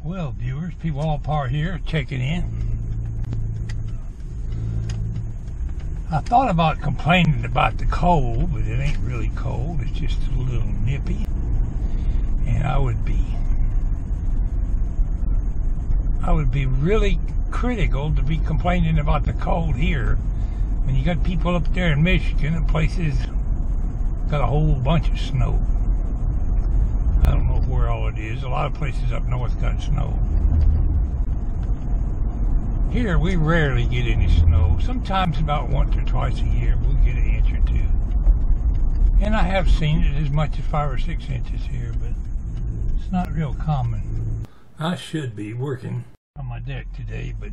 Well, viewers, Pwalpar here, checking in. I thought about complaining about the cold, but it ain't really cold. It's just a little nippy. And I would be really critical to be complaining about the cold here when you got people up there in Michigan and places got a whole bunch of snow. I don't know where all it is. A lot of places up north got snow. Here we rarely get any snow. Sometimes about once or twice a year we'll get an inch or two. And I have seen it as much as 5 or 6 inches here, but it's not real common. I should be working on my deck today, but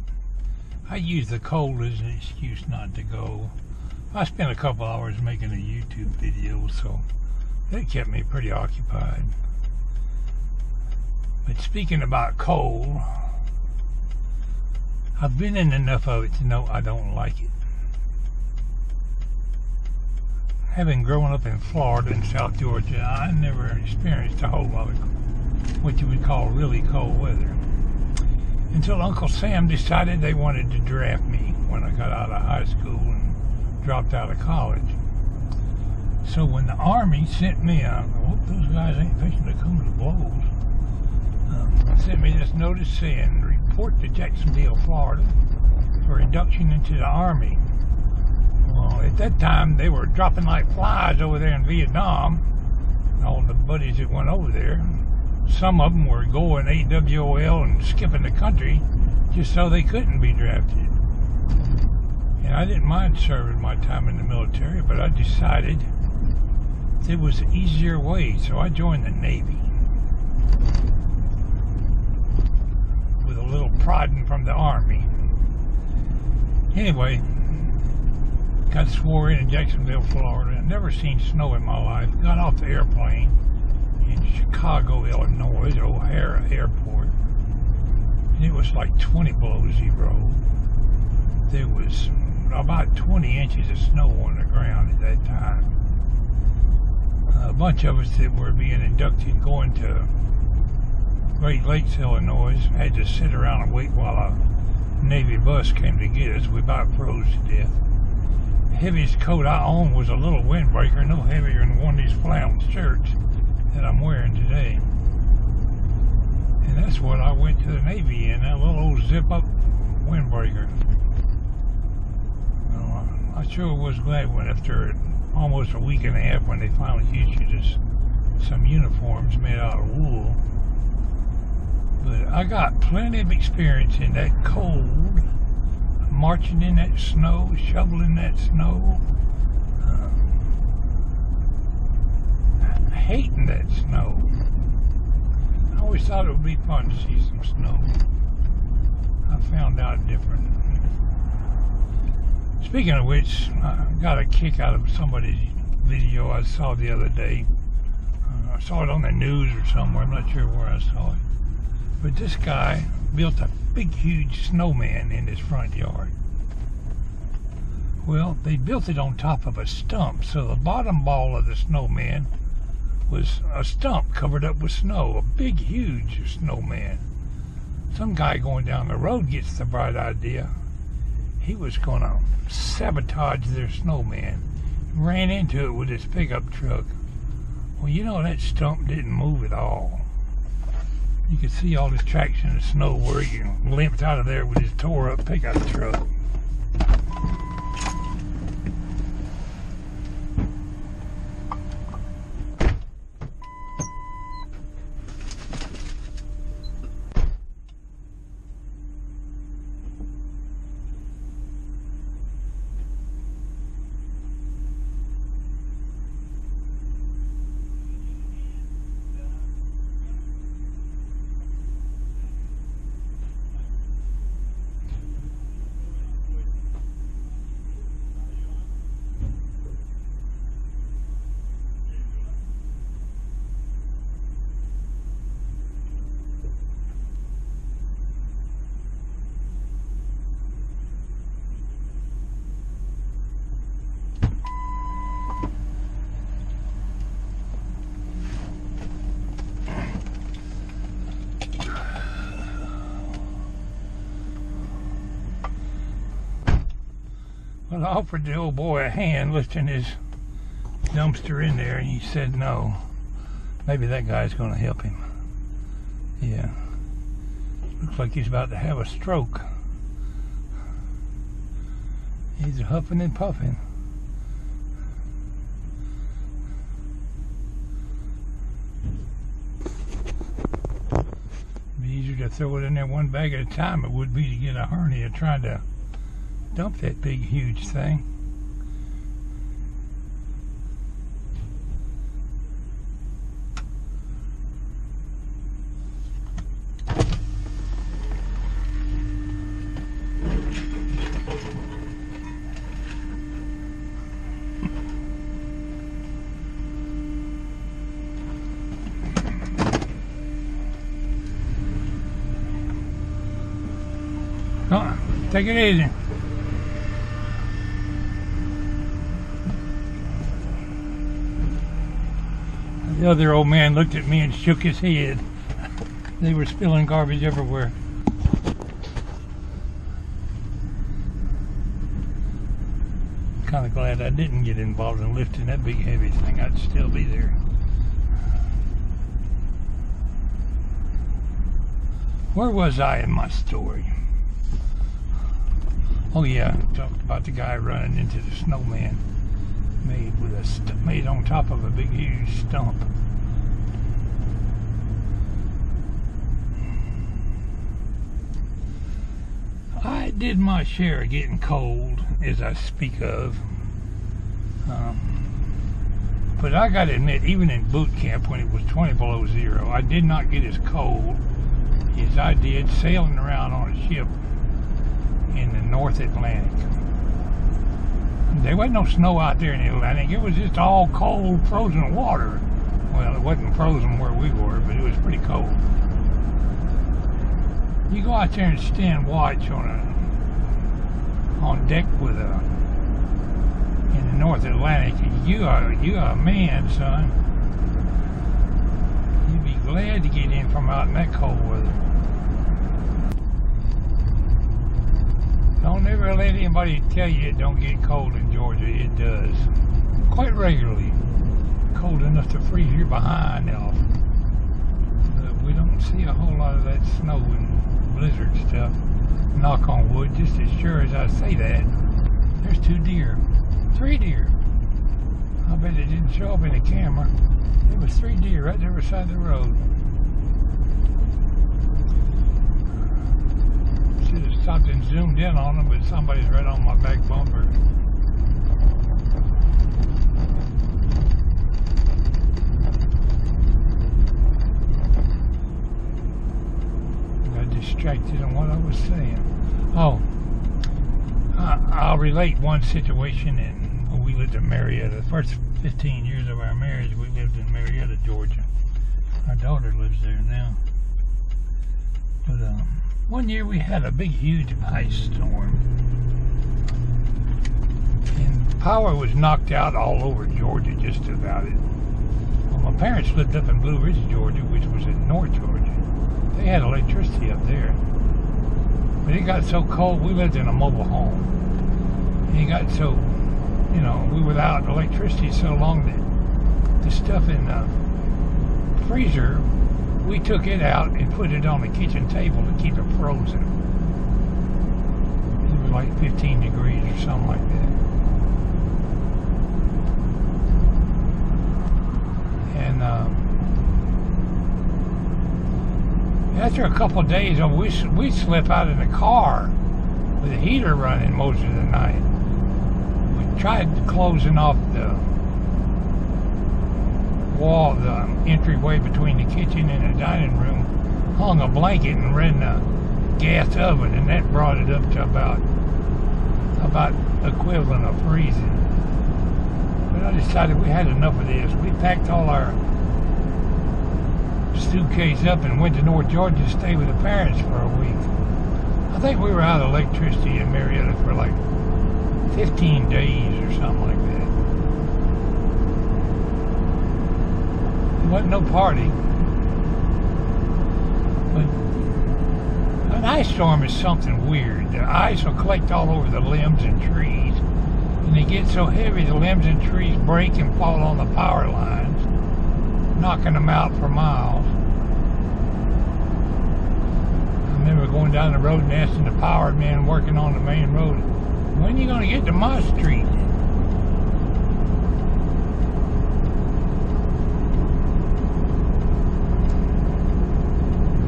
I use the cold as an excuse not to go. I spent a couple hours making a YouTube video, so that kept me pretty occupied. But speaking about cold, I've been in enough of it to know I don't like it. Having grown up in Florida and South Georgia, I never experienced a whole lot of what you would call really cold weather. Until Uncle Sam decided they wanted to draft me when I got out of high school and dropped out of college. So when the Army sent me out, I hope those guys ain't fixing to come to blows. Sent me this notice saying, report to Jacksonville, Florida for induction into the Army. Well, at that time, they were dropping like flies over there in Vietnam. All the buddies that went over there. Some of them were going AWOL and skipping the country just so they couldn't be drafted. And I didn't mind serving my time in the military, but I decided it was the easier way, so I joined the Navy. With a little prodding from the Army. Anyway, got swore in Jacksonville, Florida. I'd never seen snow in my life. Got off the airplane in Chicago, Illinois, at O'Hare Airport. And it was like 20 below zero. There was about 20 inches of snow on the ground at that time. A bunch of us that were being inducted going to Great Lakes, Illinois, had to sit around and wait while a Navy bus came to get us. We about froze to death. The heaviest coat I owned was a little windbreaker, no heavier than one of these flannel shirts that I'm wearing today. And that's what I went to the Navy in, that little old zip-up windbreaker. Well, I sure was glad when after almost a week and a half when they finally issued us some uniforms made out of wool. But I got plenty of experience in that cold, marching in that snow, shoveling that snow, hating that snow. I always thought it would be fun to see some snow. I found out different. Speaking of which, I got a kick out of somebody's video I saw the other day. I saw it on the news or somewhere, I'm not sure where I saw it. But this guy built a big, huge snowman in his front yard. Well, they built it on top of a stump, so the bottom ball of the snowman was a stump covered up with snow, a big, huge snowman. Some guy going down the road gets the bright idea. He was going to sabotage their snowman. Ran into it with his pickup truck. Well, you know, that stump didn't move at all. You could see all this traction of snow where he limped out of there with his tore up pickup truck. Well, I offered the old boy a hand lifting his dumpster in there, and he said no. Maybe that guy's going to help him. Yeah. Looks like he's about to have a stroke. He's huffing and puffing. It'd be easier to throw it in there one bag at a time it would be to get a hernia trying to dump that big, huge thing. Take it easy. The other old man looked at me and shook his head. They were spilling garbage everywhere. Kind of glad I didn't get involved in lifting that big heavy thing. I'd still be there. Where was I in my story? Oh yeah, talked about the guy running into the snowman made on top of a big huge stump. I did my share of getting cold, as I speak of. But I got to admit, even in boot camp when it was 20 below zero, I did not get as cold as I did sailing around on a ship in the North Atlantic. There wasn't no snow out there in the Atlantic. It was just all cold, frozen water. Well, it wasn't frozen where we were, but it was pretty cold. You go out there and stand watch on deck with in the North Atlantic, you are a man, son. You'd be glad to get in from out in that cold weather. Don't ever let anybody tell you it don't get cold in Georgia. It does. Quite regularly. Cold enough to freeze your behind off. But we don't see a whole lot of that snow and blizzard stuff. Knock on wood, just as sure as I say that. There's 2 deer. 3 deer. I bet it didn't show up in the camera. There was 3 deer right there beside the road. Should have stopped and zoomed in on them, but somebody's right on my back bumper. Got distracted on what I was saying. Oh, I'll relate one situation when we lived in Marietta. The first 15 years of our marriage, we lived in Marietta, Georgia. Our daughter lives there now. But one year we had a big, huge ice storm. And power was knocked out all over Georgia, just about it. Well, my parents lived up in Blue Ridge, Georgia, which was in North Georgia. They had electricity up there. But it got so cold, we lived in a mobile home. And it got so, we were without electricity so long that the stuff in the freezer, we took it out and put it on the kitchen table to keep it frozen. It was like 15 degrees or something like that. And after a couple of days, we'd slip out in the car with the heater running most of the night. We tried closing off the wall, the entryway between the kitchen and the dining room, hung a blanket and ran the gas oven, and that brought it up to about equivalent of freezing. But I decided we had enough of this. We packed all our suitcase up and went to North Georgia to stay with the parents for a week. I think we were out of electricity in Marietta for like 15 days or something like that. It wasn't no party. But an ice storm is something weird. The ice will collect all over the limbs and trees And they get so heavy, the limbs and trees break and fall on the power lines, knocking them out for miles. I remember going down the road and asking the power man working on the main road, when are you going to get to my street?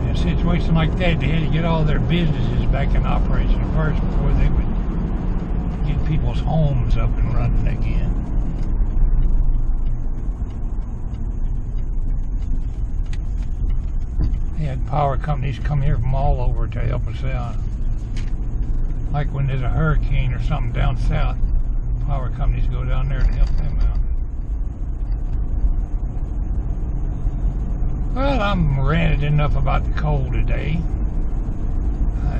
In a situation like that, they had to get all their businesses back in operation first before they would get people's homes up and running again. They had power companies come here from all over to help us out. Like when there's a hurricane or something down south, power companies go down there to help them out. Well, I'm ranted enough about the cold today.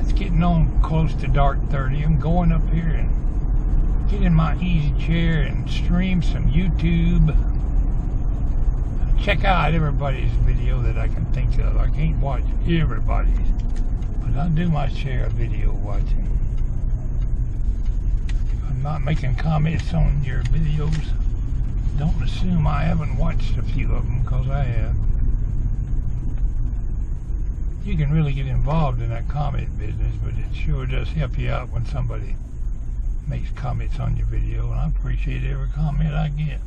It's getting on close to dark 30. I'm going up here and get in my easy chair and stream some YouTube. Check out everybody's video that I can think of. I can't watch everybody's, but I'll do my share of video watching. If I'm not making comments on your videos, don't assume I haven't watched a few of them, because I have. You can really get involved in that comment business, but it sure does help you out when somebody makes comments on your video, and I appreciate every comment I get.